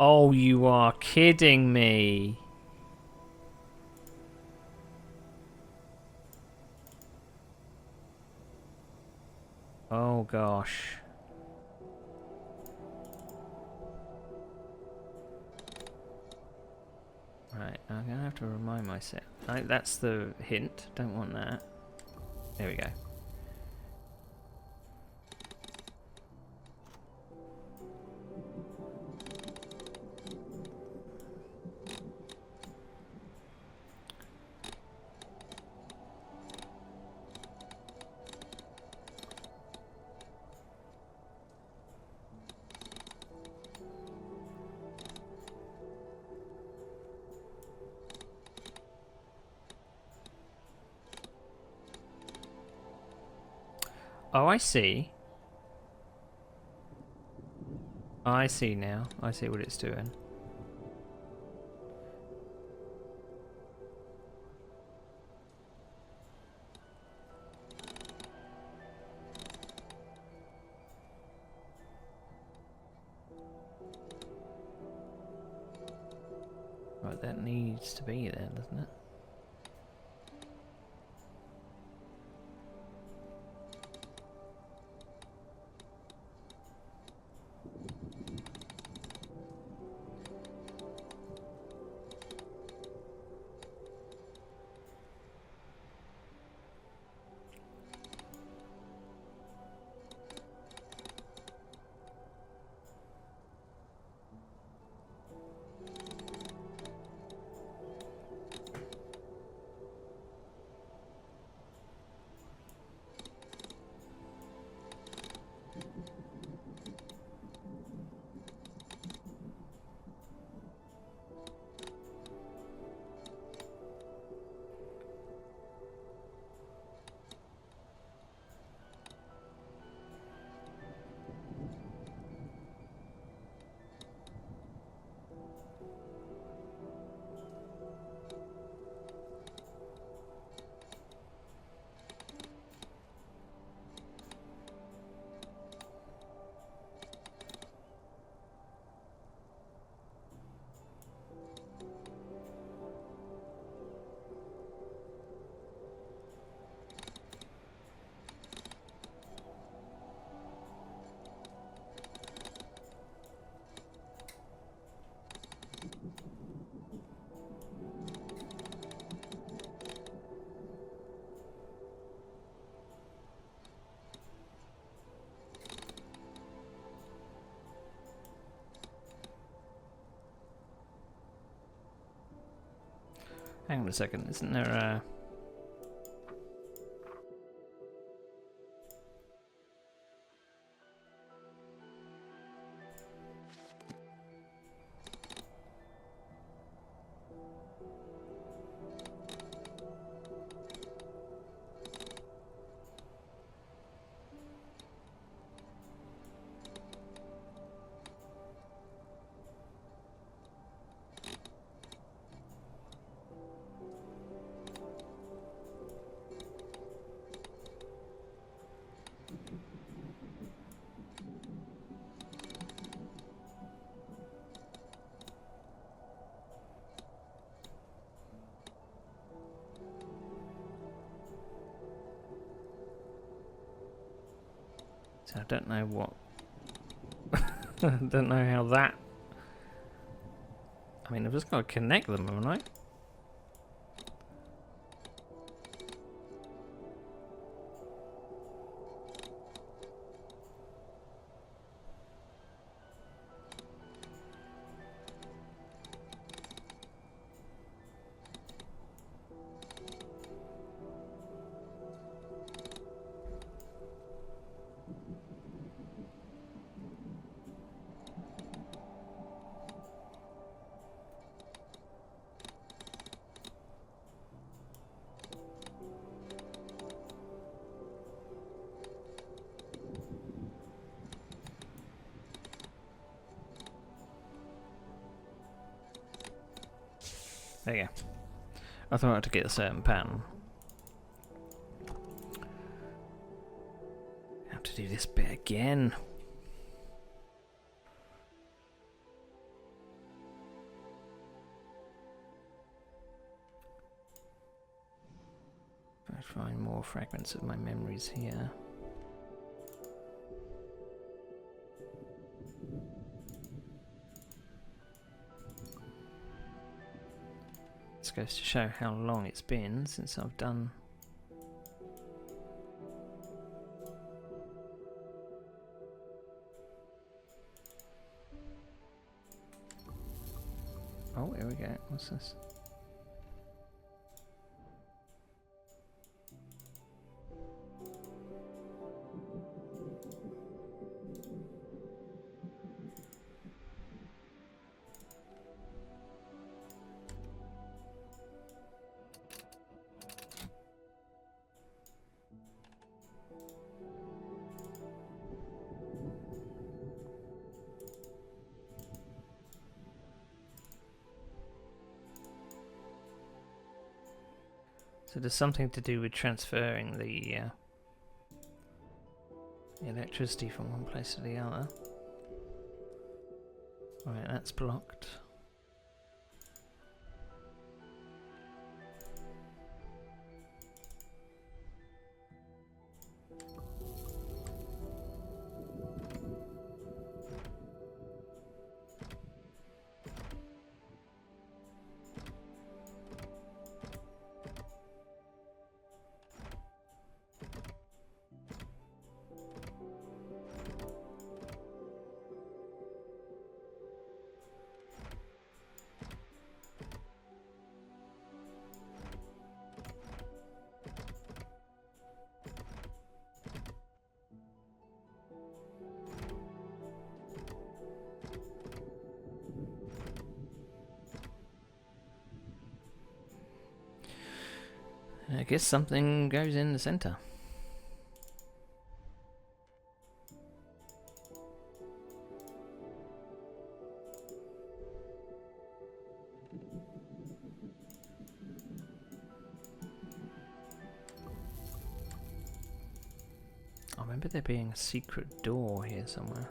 Oh, you are kidding me. Oh gosh. Right, I'm gonna have to remind myself. Right, that's the hint. Don't want that. There we go. Oh, I see. I see now. I see what it's doing. Right, that needs to be there, doesn't it? Hang on a second, isn't there a... So I don't know what... I don't know how that... I mean, I've just got to connect them, haven't I? There you go. I thought I had to get a certain pattern. I have to do this bit again. Find more fragments of my memories here. This goes to show how long it's been since I've done. Oh, here we go. What's this? So there's something to do with transferring the electricity from one place to the other. Right, that's blocked. I guess something goes in the center. I remember there being a secret door here somewhere.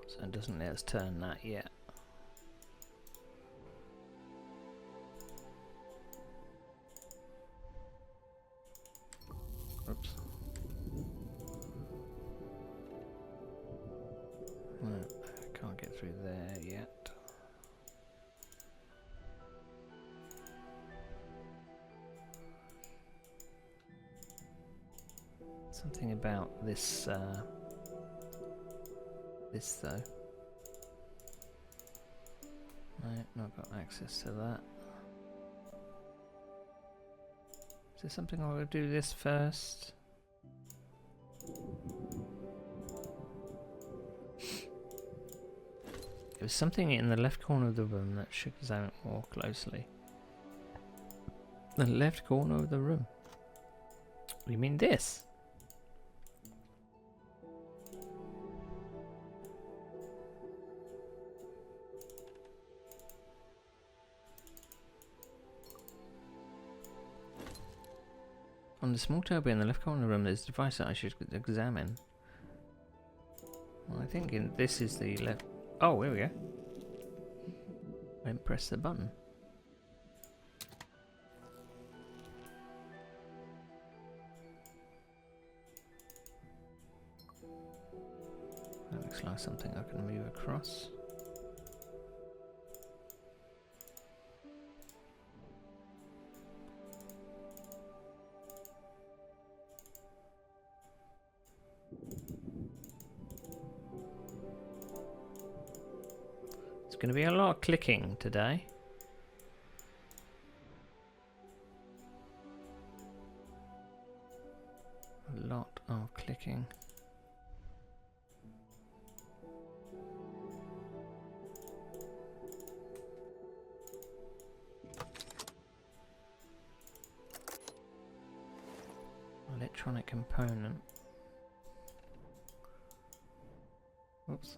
So it doesn't let us turn that yet. Oops. No, I can't get through there yet. Something about this this though. Right, not got access to that. Is there something I'll do this first? There was something in the left corner of the room that should examine more closely. The left corner of the room. You mean this? On the small table in the left corner of the room, there's a device that I should examine. Well, I think this is the left. Oh, here we go. Then press the button. That looks like something I can move across. Going to be a lot of clicking today. A lot of clicking. electronic component. Oops.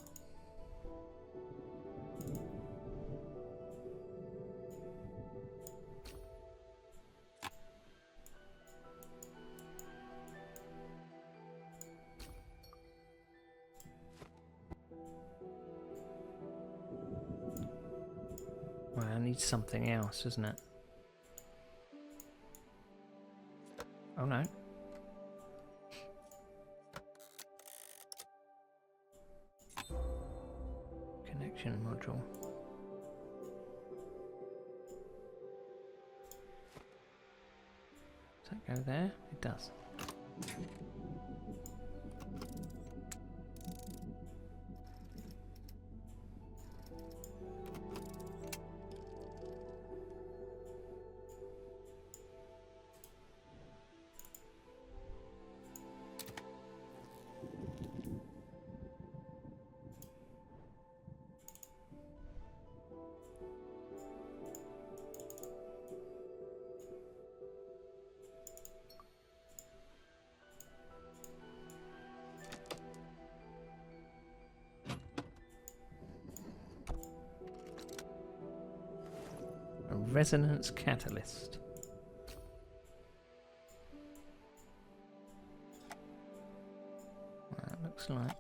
Well, I need something else, isn't it? Oh no. Connection module. Does that go there? It does. A resonance catalyst. Well, that looks like.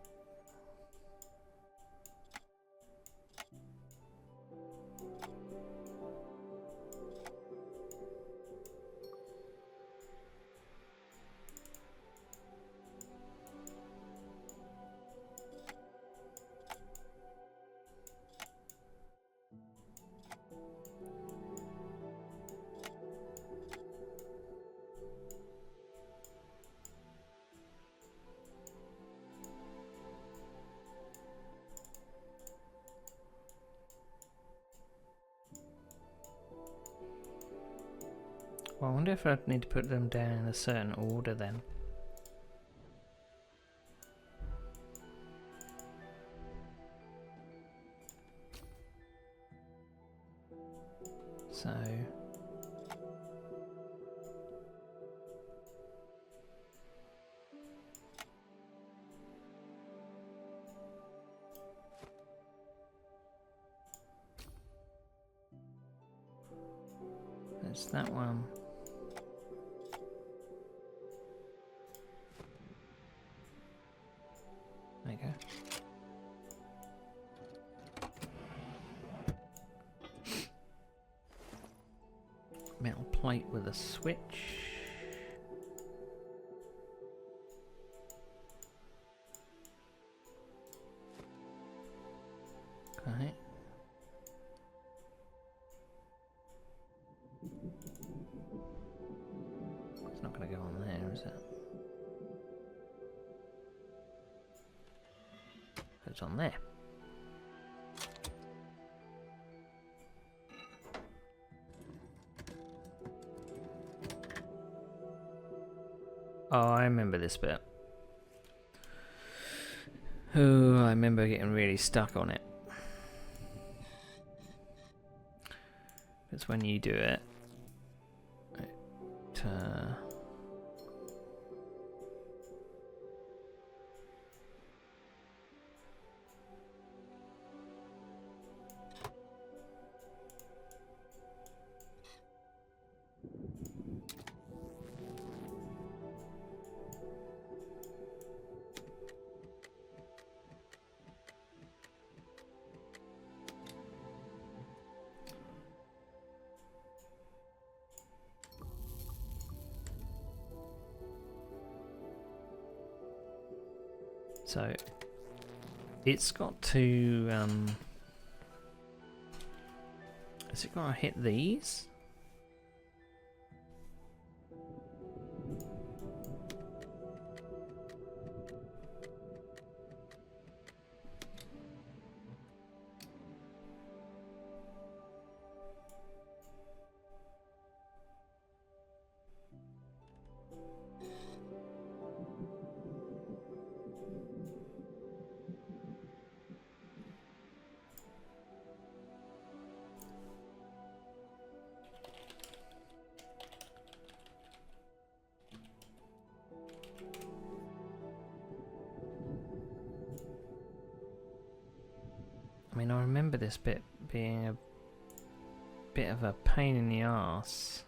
Well, I wonder if I'd need to put them down in a certain order then. So... there's that one. There you go. Metal plate with a switch. Okay. It's not going to go on there, is it? It's on there. Oh, I remember this bit. Oh, I remember getting really stuck on it. It's when you do it. So it's got to has it got to hit these? mean, I remember this bit being a bit of a pain in the arse.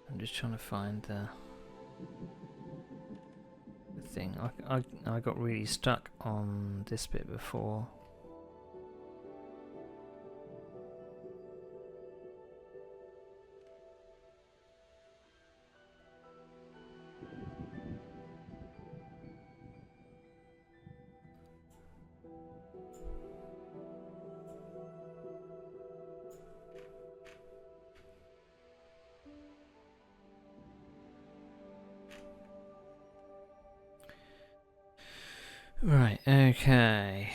I'm just trying to find the thing. I got really stuck on this bit before. Right, okay.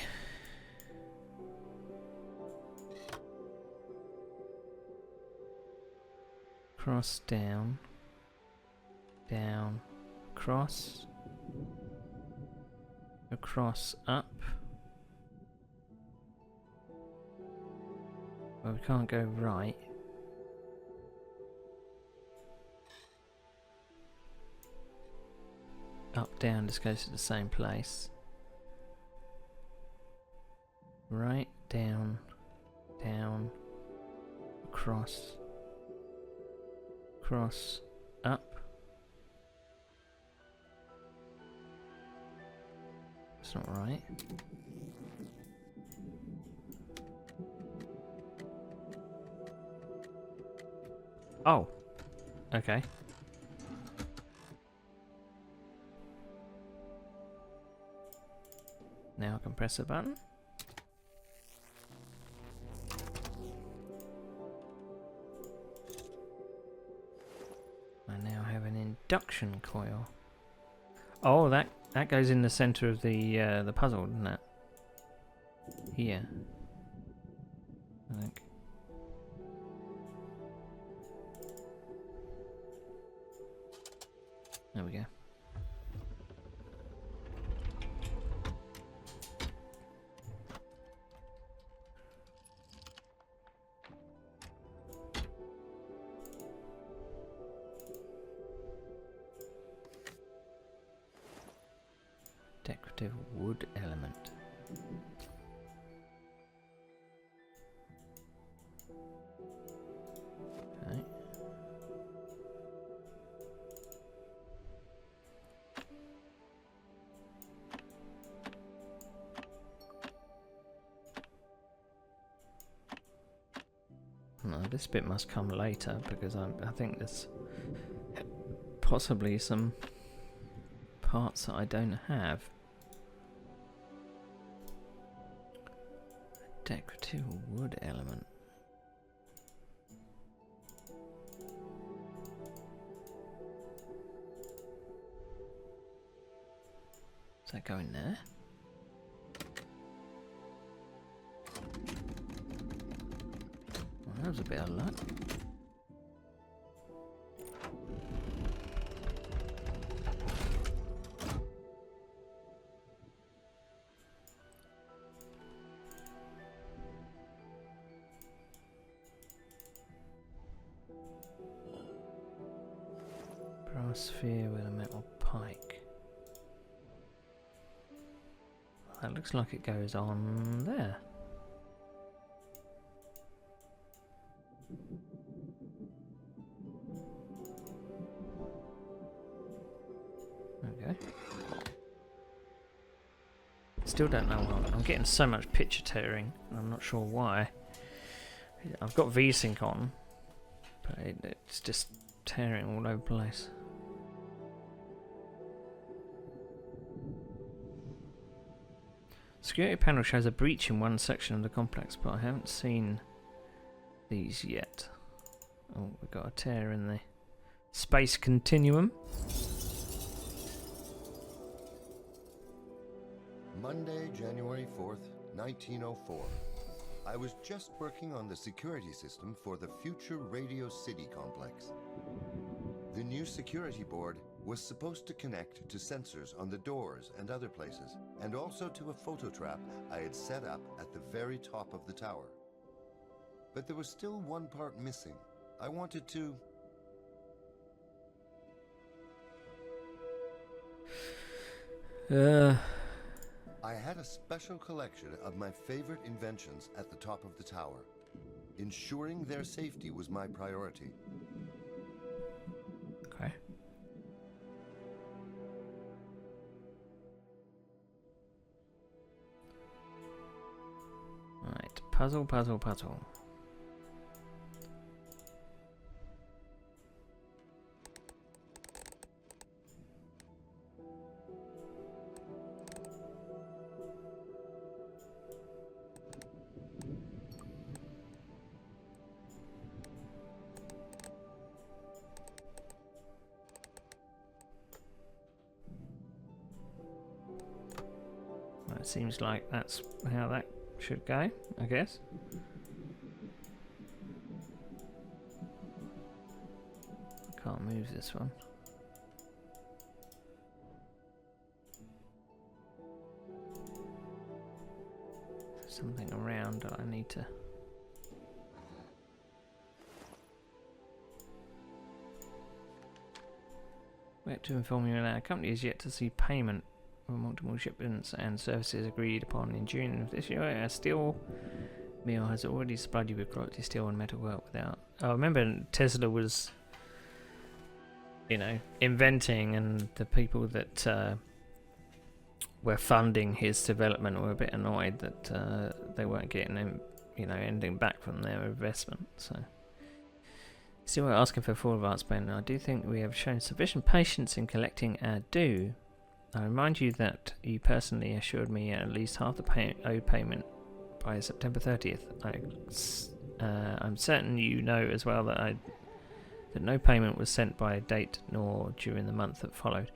Cross, down, down, cross, across, up. Well, we can't go right. Up, down, just goes to the same place. Right, down, down, across, cross, up. That's not right. Oh, okay. Now I can press a button. I now have an induction coil. Oh, that goes in the center of the puzzle, doesn't it? Here, I think. There we go. Decorative wood element. Okay. No, this bit must come later because I think there's possibly some parts that I don't have. Decorative wood element. Does that go in there? Well, that was a bit of luck. Brass sphere with a metal pike. That looks like it goes on there. Okay. Still don't know why. I'm getting so much picture tearing, and I'm not sure why. I've got VSync on, but it's just tearing all over the place. Security panel shows a breach in one section of the complex, but I haven't seen these yet. Oh, we've got a tear in the space continuum. Monday, January 4th, 1904. I was just working on the security system for the future Radio City complex. The new security board was supposed to connect to sensors on the doors and other places, and also to a photo trap I had set up at the very top of the tower. But there was still one part missing. I wanted to... I had a special collection of my favorite inventions at the top of the tower. Ensuring their safety was my priority. Okay. Right, puzzle, puzzle, puzzle. It seems like that's how that should go, I guess. I can't move this one. There's something around that I need to... We have to inform you that our company is yet to see payment for multiple shipments and services agreed upon in June of this year. Our steel mill has already supplied you with quality steel and metal work without... I remember Tesla was, you know, inventing, and the people that were funding his development were a bit annoyed that they weren't getting, you know, anything back from their investment. So, still we're asking for full advance payment. I do think we have shown sufficient patience in collecting our due. I remind you that you personally assured me at least half the owed payment by September 30th. I'm certain you know as well that no payment was sent by a date nor during the month that followed.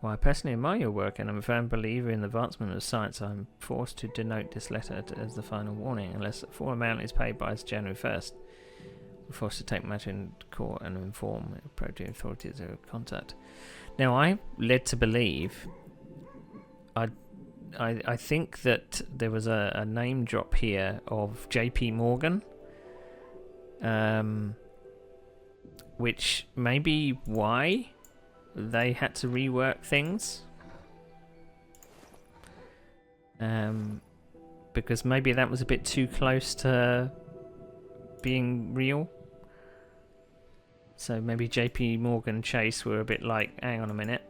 While I personally admire your work and I'm a firm believer in the advancement of science, I'm forced to denote this letter as the final warning. Unless the full amount is paid by January 1st, we're forced to take matter in court and inform appropriate authorities of contact. Now, I'm led to believe, I think that there was a name drop here of JP Morgan, which may be why they had to rework things. Because maybe that was a bit too close to being real. So maybe JP Morgan Chase were a bit like, hang on a minute.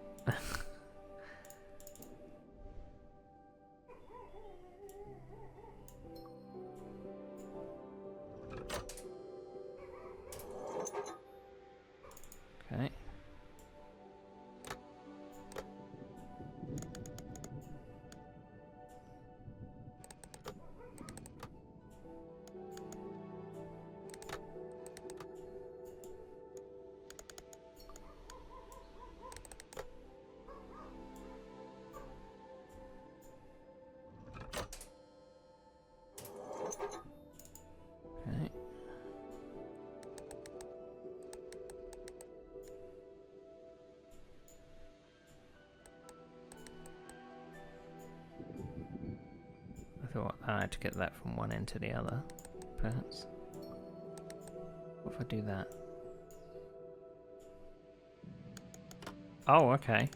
Okay. Okay. I thought I had to get that from one end to the other, perhaps. What if I do that? Oh, okay.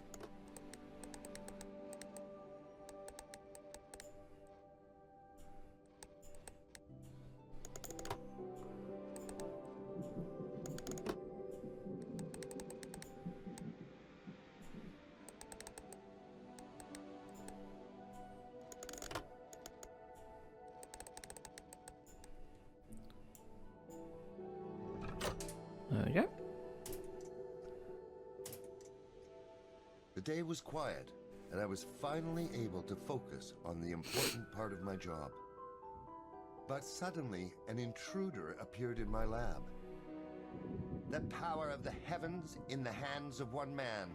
The day was quiet, and I was finally able to focus on the important part of my job. But suddenly, an intruder appeared in my lab. The power of the heavens in the hands of one man.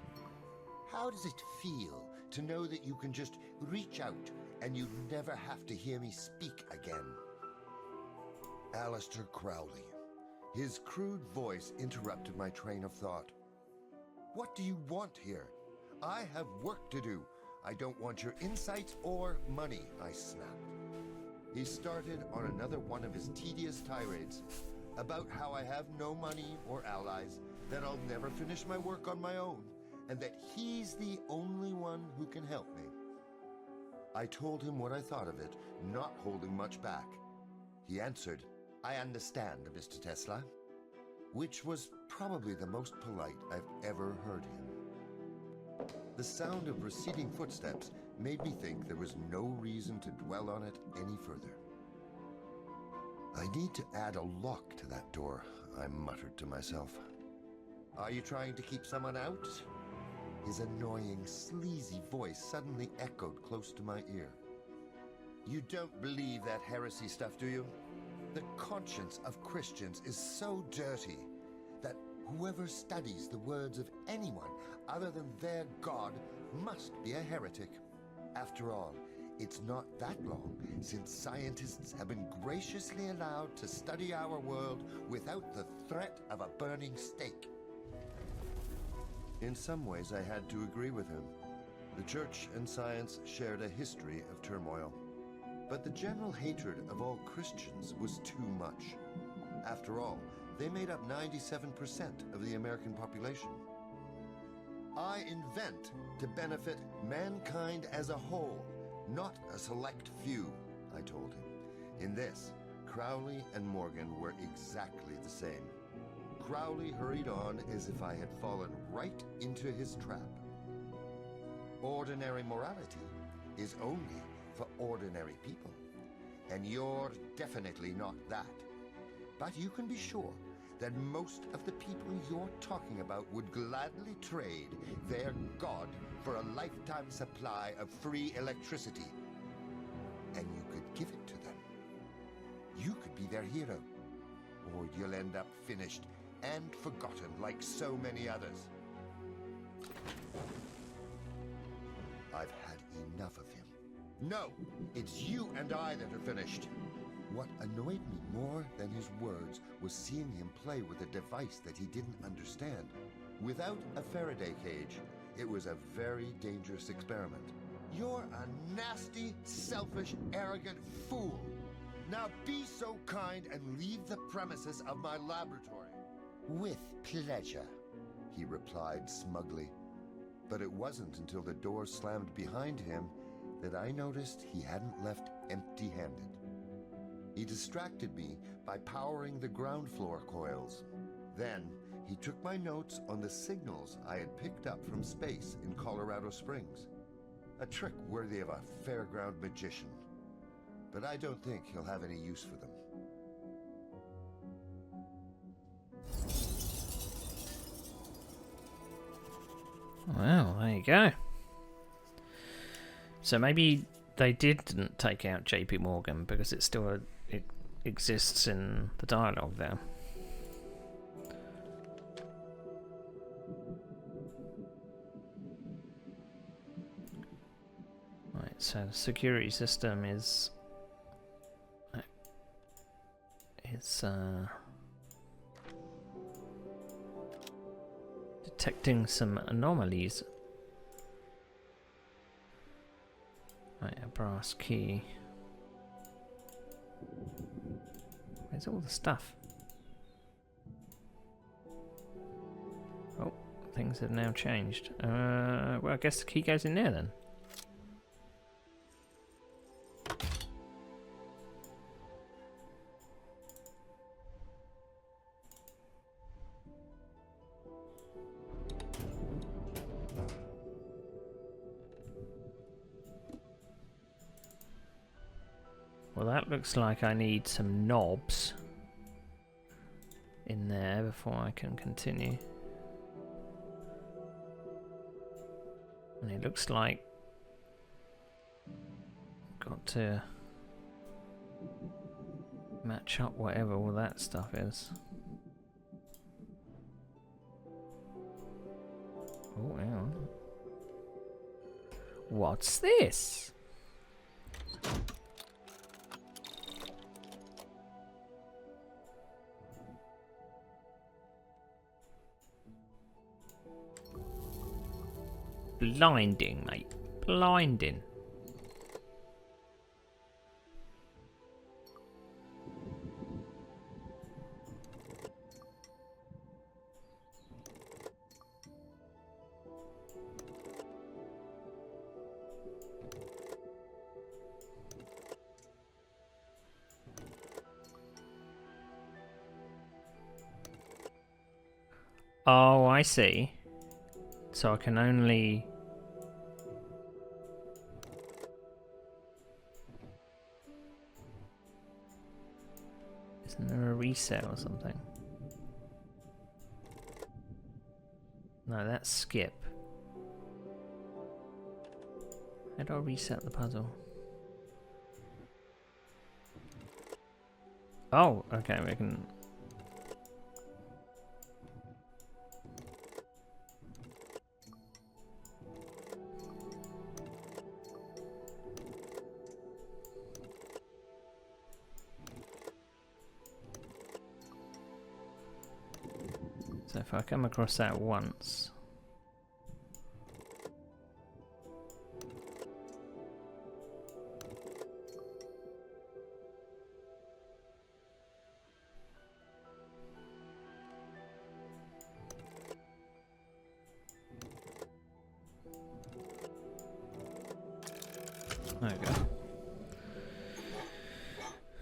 How does it feel to know that you can just reach out and you never have to hear me speak again? Alistair Crowley. His crude voice interrupted my train of thought. What do you want here? I have work to do. I don't want your insights or money, I snapped. He started on another one of his tedious tirades about how I have no money or allies, that I'll never finish my work on my own, and that he's the only one who can help me. I told him what I thought of it, not holding much back. He answered, "I understand, Mr. Tesla," which was probably the most polite I've ever heard him. The sound of receding footsteps made me think there was no reason to dwell on it any further. I need to add a lock to that door, I muttered to myself. Are you trying to keep someone out? His annoying, sleazy voice suddenly echoed close to my ear. You don't believe that heresy stuff, do you? The conscience of Christians is so dirty that whoever studies the words of anyone other than their God must be a heretic. After all, it's not that long since scientists have been graciously allowed to study our world without the threat of a burning stake. In some ways, I had to agree with him. The church and science shared a history of turmoil. But the general hatred of all Christians was too much. After all, they made up 97% of the American population. I invent to benefit mankind as a whole, not a select few, I told him. In this, Crowley and Morgan were exactly the same. Crowley hurried on as if I had fallen right into his trap. Ordinary morality is only for ordinary people, and you're definitely not that. But you can be sure that most of the people you're talking about would gladly trade their God for a lifetime supply of free electricity. And you could give it to them. You could be their hero, or you'll end up finished and forgotten like so many others. I've had enough of him. No, it's you and I that are finished. What annoyed me more than his words was seeing him play with a device that he didn't understand. Without a Faraday cage, it was a very dangerous experiment. You're a nasty, selfish, arrogant fool. Now be so kind and leave the premises of my laboratory. With pleasure, he replied smugly. But it wasn't until the door slammed behind him that I noticed he hadn't left empty-handed. He distracted me by powering the ground floor coils. Then he took my notes on the signals I had picked up from space in Colorado Springs. A trick worthy of a fairground magician. But I don't think he'll have any use for them. Well, there you go. So maybe they didn't take out JP Morgan because it exists in the dialogue there. Right, so the security system is detecting some anomalies. Right, a brass key. Where's all the stuff? Oh, things have now changed. Well, I guess the key goes in there then. Well, that looks like I need some knobs in there before I can continue. And it looks like got to match up whatever all that stuff is. Oh, hang on. What's this? Blinding, mate. Blinding. Oh, I see. So I can only... Isn't there a reset or something? No, that's skip. How do I reset the puzzle? Oh, okay, we can... So if I come across that once... There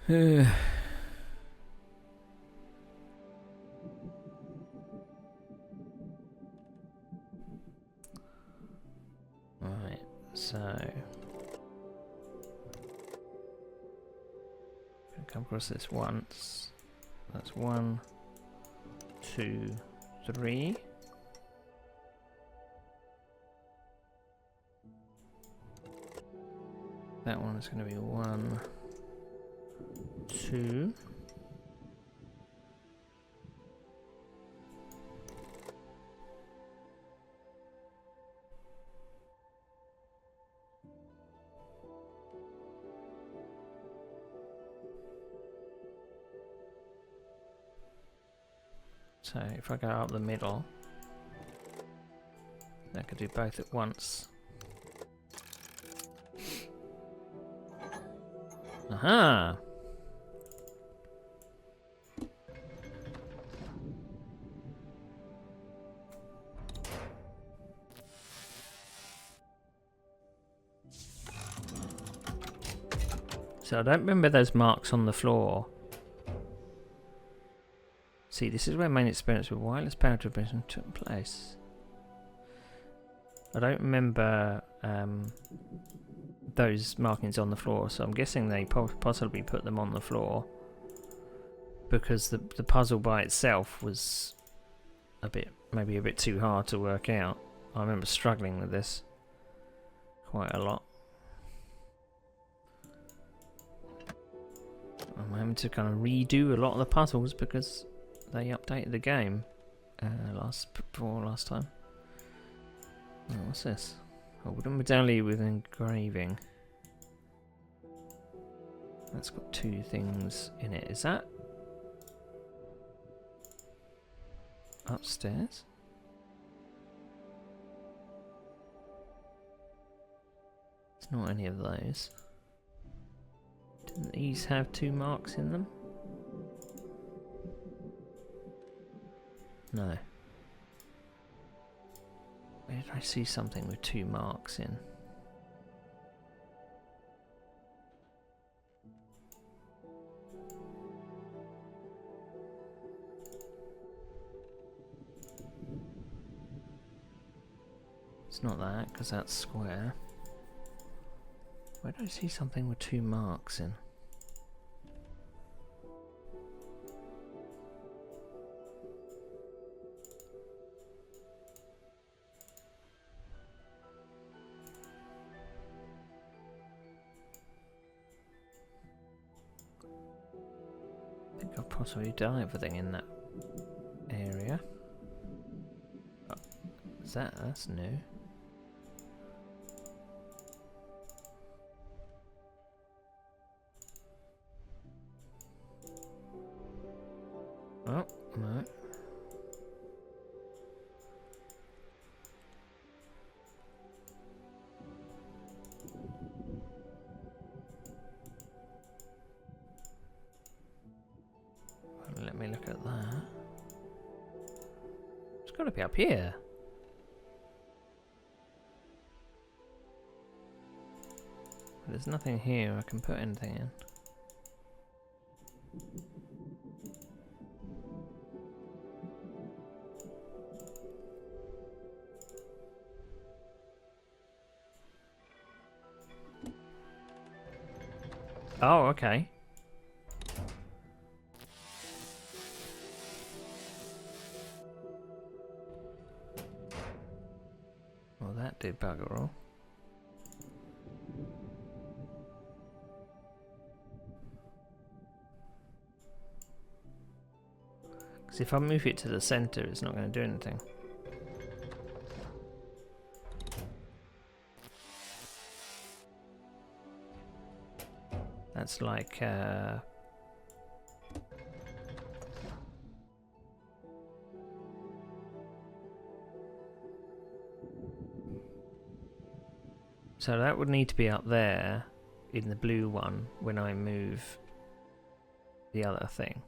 we go. Right, so... Come across this once. That's 1, 2, 3. That one is going to be 1, 2. So if I go up the middle, I could do both at once. Aha! So I don't remember those marks on the floor. See, this is where main experience with wireless power transmission took place. I don't remember those markings on the floor, so I'm guessing they possibly put them on the floor because the puzzle by itself was maybe a bit too hard to work out. I remember struggling with this quite a lot. I'm having to kind of redo a lot of the puzzles because they updated the game last time. Oh, what's this? Oh, wooden medallion with engraving. That's got 2 things in it. Is that upstairs? It's not any of those. Didn't these have 2 marks in them? No. Where did I see something with 2 marks in? It's not that, because that's square. Where did I see something with 2 marks in? possibly done everything in that area. Oh, that's new. Oh, no. Let me look at that. It's got to be up here. There's nothing here I can put anything in. Oh, okay. Well, that did bugger all. Because if I move it to the center, it's not going to do anything. That's like so that would need to be up there in the blue one when I move the other thing.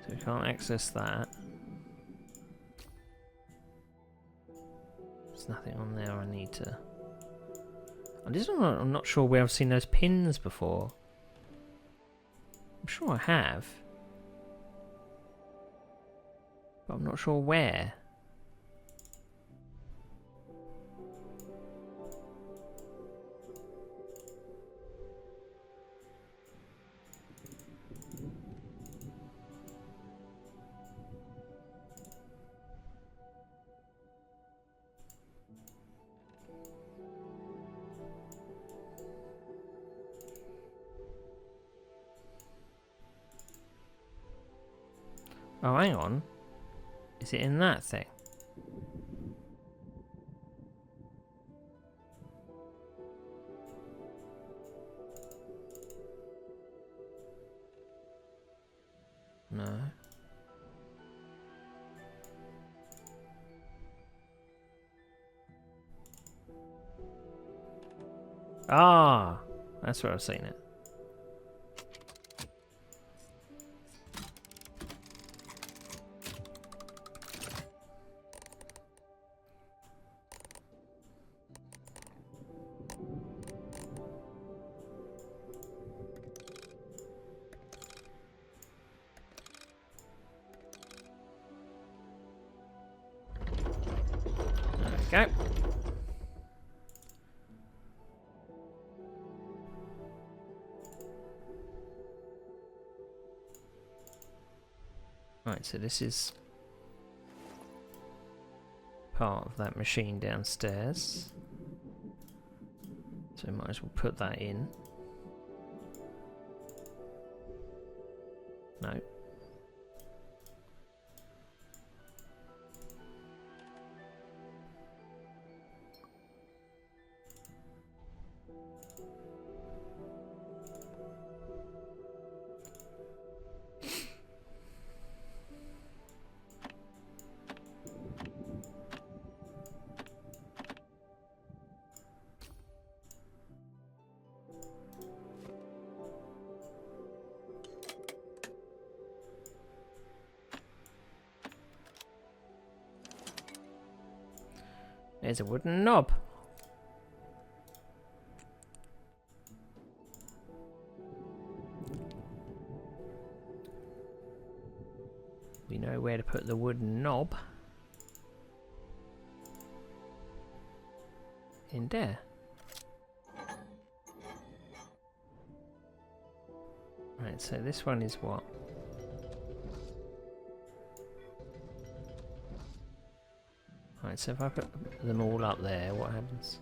So we can't access that. There's nothing on there I need to... I'm not sure where I've seen those pins before. I'm sure I have. But I'm not sure where. Oh, hang on. Is it in that thing? No. Ah, that's where I've seen it. There we go. Right, so this is part of that machine downstairs. So we might as well put that in. No. There's a wooden knob. We know where to put the wooden knob. In there. Right, so this one is what? Right, so if I put them all up there, what happens?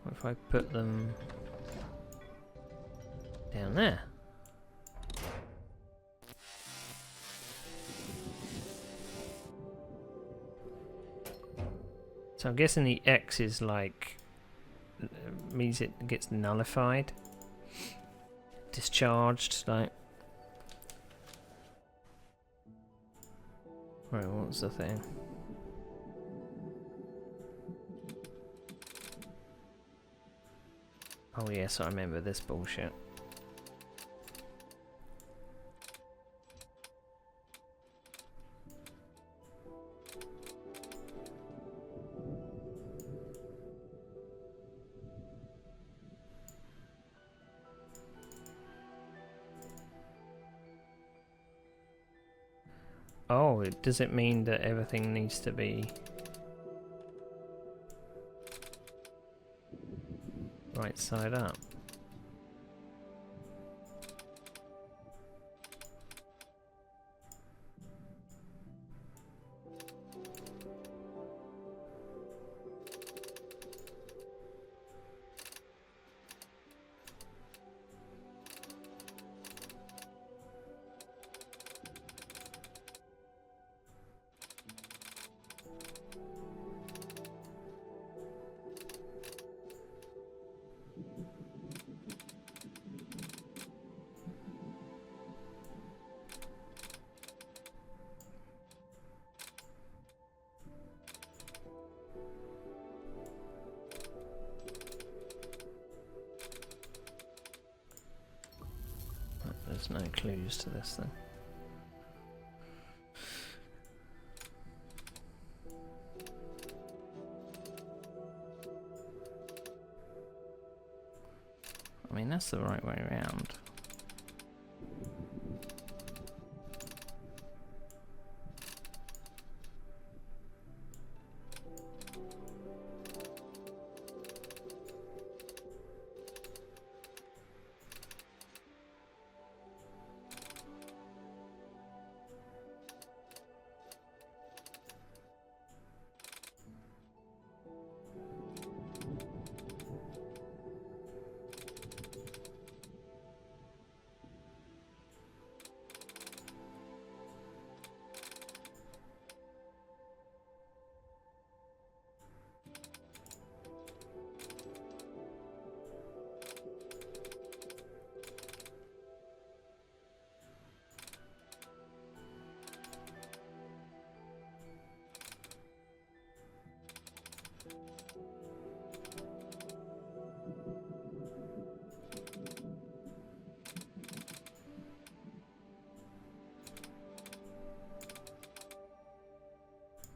What if I put them down there? So I'm guessing the X is like means it gets nullified, discharged, like. Right, what's the thing? Oh yes, I remember this bullshit. Oh, does it mean that everything needs to be right side up? There's no clues to this thing. I mean, that's the right way around.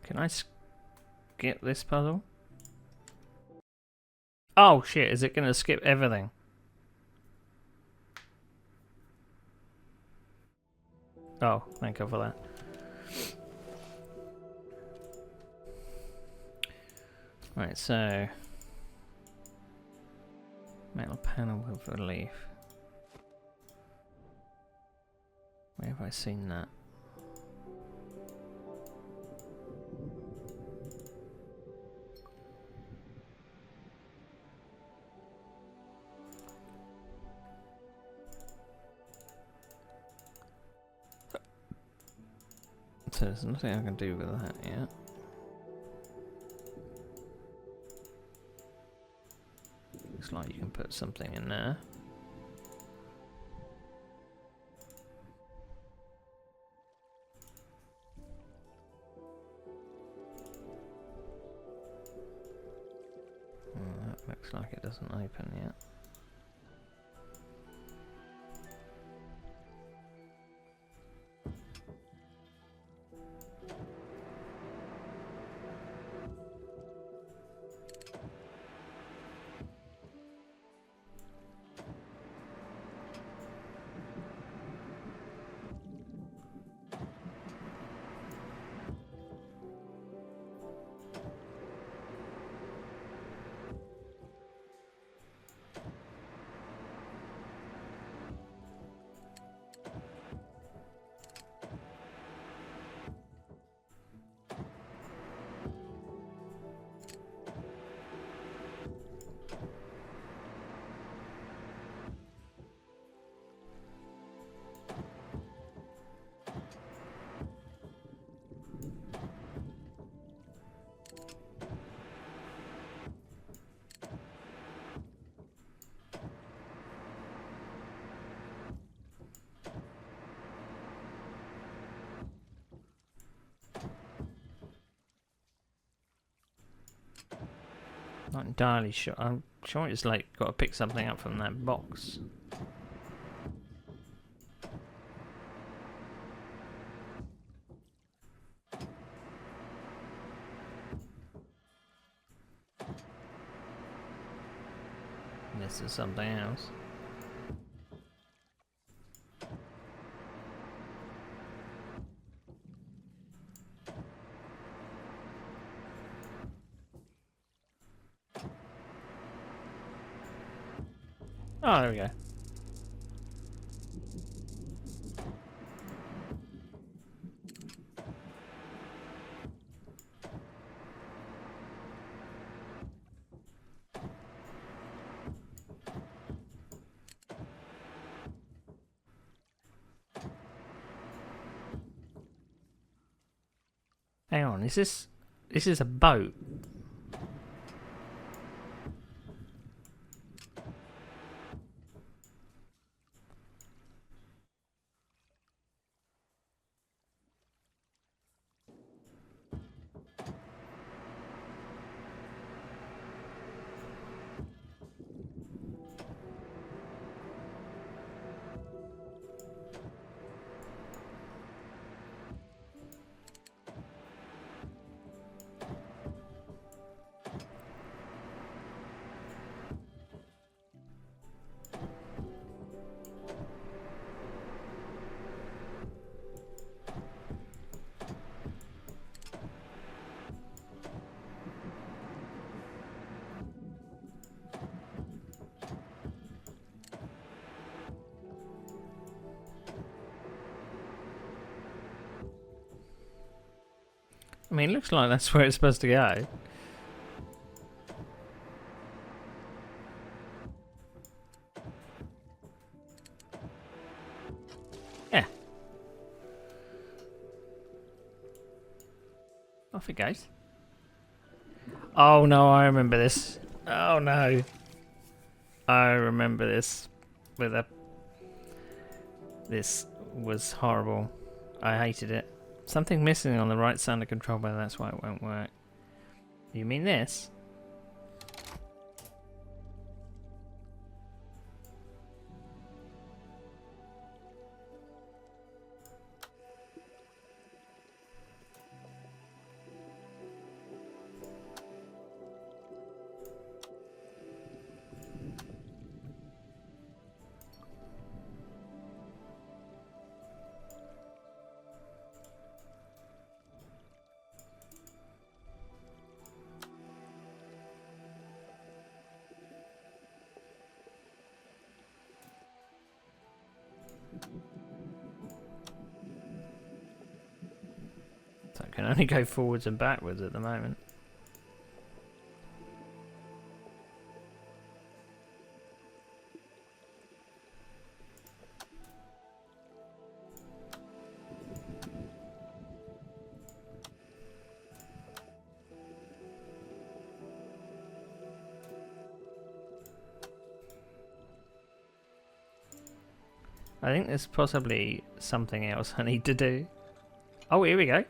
Can I skip this puzzle? Oh shit, is it gonna skip everything? Oh, thank God for that. Right, so metal panel with relief. Where have I seen that? So there's nothing I can do with that yet. Looks like you can put something in there. Oh, that looks like it doesn't open yet. Not entirely sure. I'm sure it's like got to pick something up from that box. This is something else. Oh, there we go. Hang on, is this a boat? I mean, it looks like that's where it's supposed to go. Yeah. Off it goes. Oh no, I remember this. Oh no. I remember this. This was horrible. I hated it. Something missing on the right side of the control bar, that's why it won't work. You mean this? So I can only go forwards and backwards at the moment. I think there's possibly something else I need to do. Oh, here we go.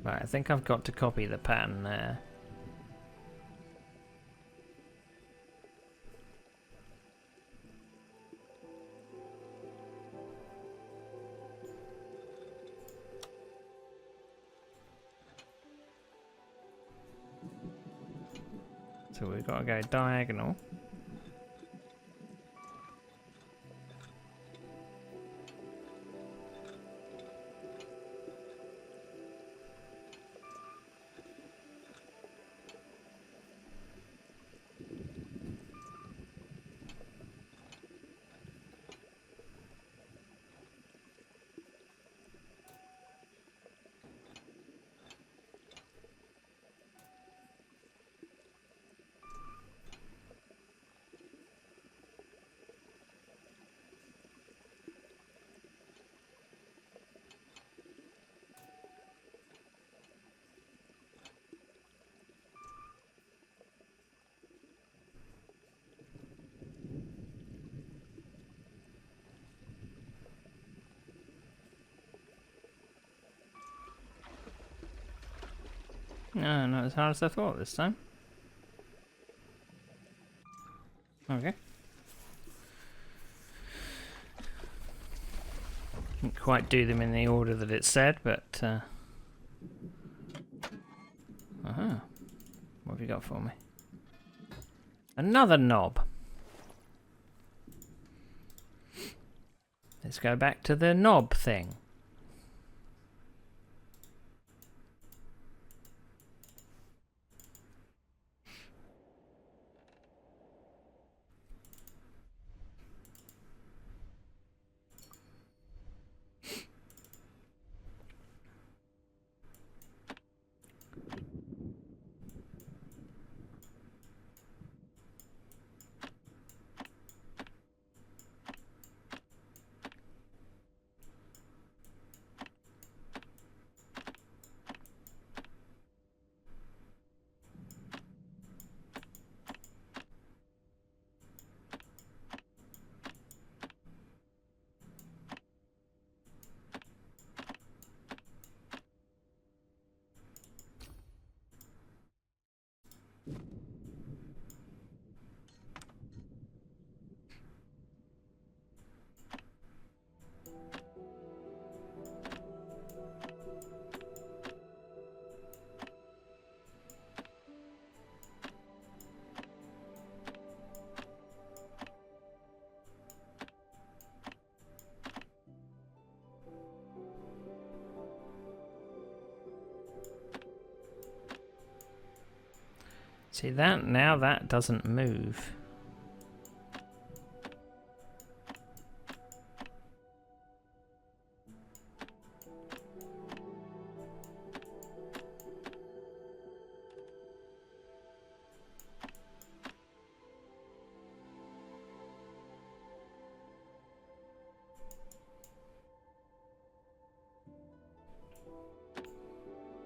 Right, I think I've got to copy the pattern there. So we've got to go diagonal. No, not as hard as I thought this time. Okay. Didn't quite do them in the order that it said, but... Uh-huh. What have you got for me? Another knob. Let's go back to the knob thing. See that? Now that doesn't move.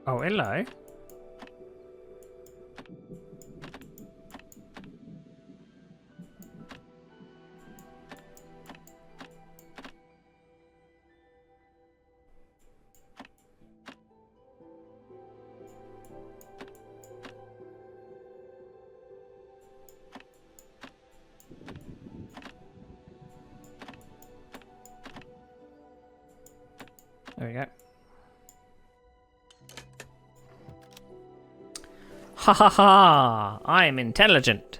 Oh, hello. There we go. Ha ha ha! I am intelligent.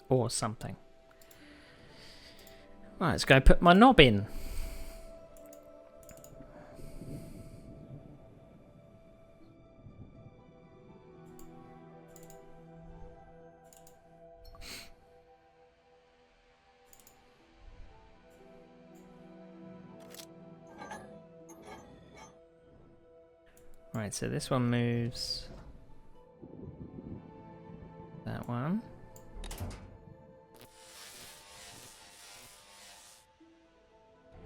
Or something. Right, let's go put my knob in. Right, so this one moves. That one.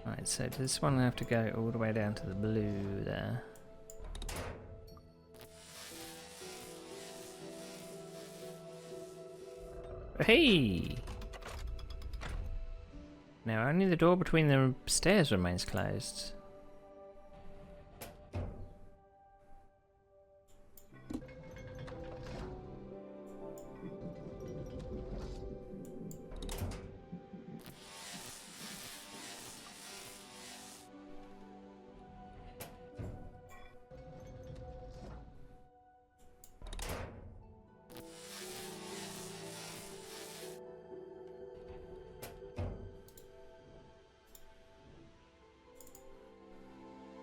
Right, so does this one have to go all the way down to the blue there? Hey! Now only the door between the stairs remains closed.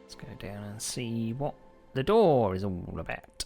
Let's go down and see what the door is all about.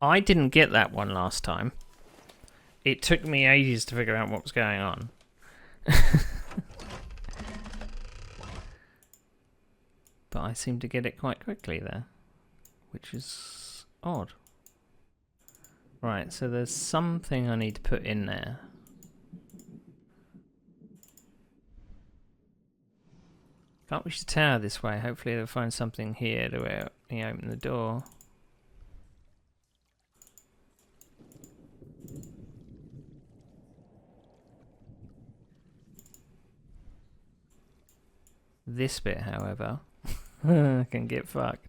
I didn't get that one last time. it took me ages to figure out what was going on. But I seem to get it quite quickly there, which is odd. Right, so there's something I need to put in there. Can't reach the tower this way. Hopefully they'll find something here to let me open the door. This bit, however, can get fucked.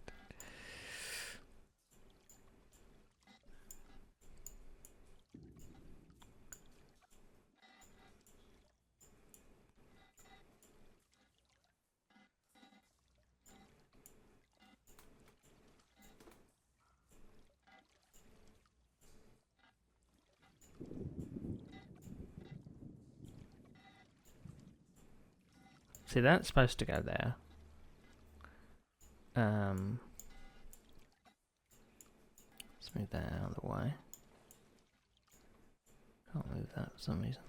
See, that's supposed to go there. Let's move that out of the way. Can't move that for some reason.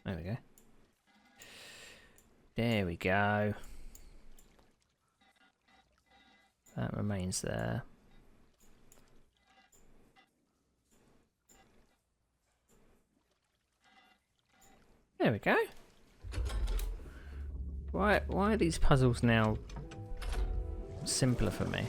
There we go. There we go. That remains there. There we go. Why are these puzzles now simpler for me?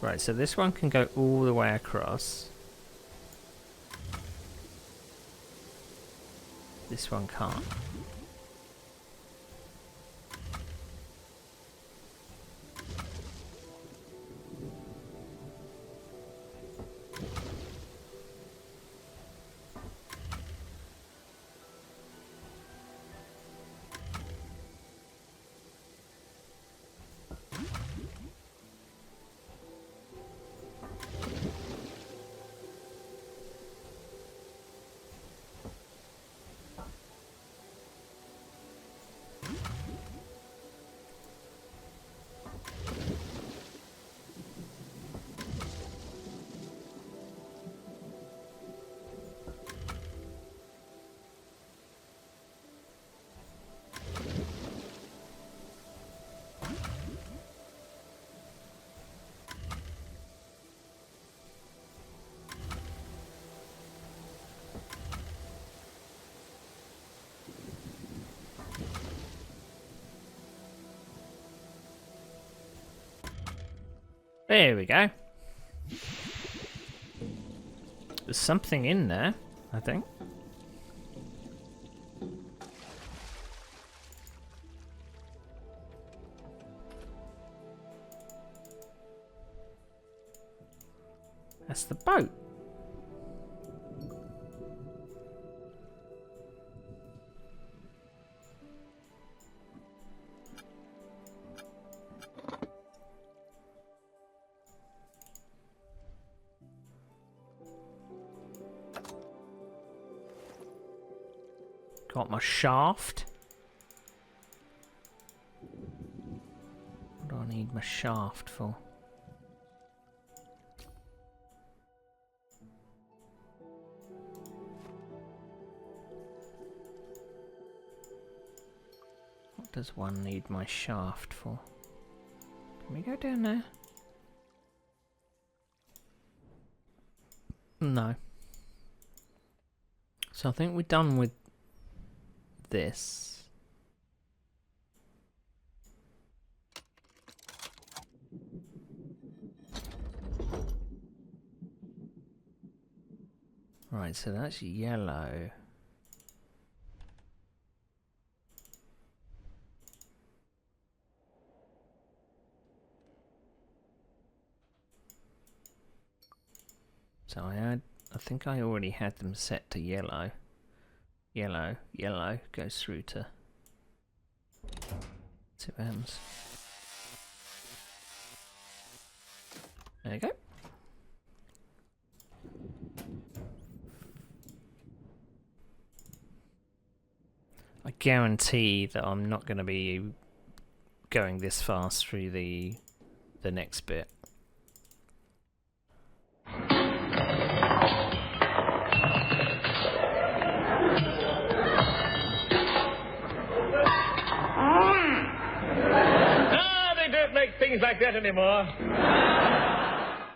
Right, so this one can go all the way across. This one can't. There we go. There's something in there, I think. That's the boat. Got my shaft. What do I need my shaft for? What does one need my shaft for? Can we go down there? No. So I think we're done with this. Right, so that's yellow. So I think I already had them set to yellow. Yellow, yellow goes through to. See what happens. There you go. I guarantee that I'm not going to be going this fast through the next bit. They don't make things like that anymore.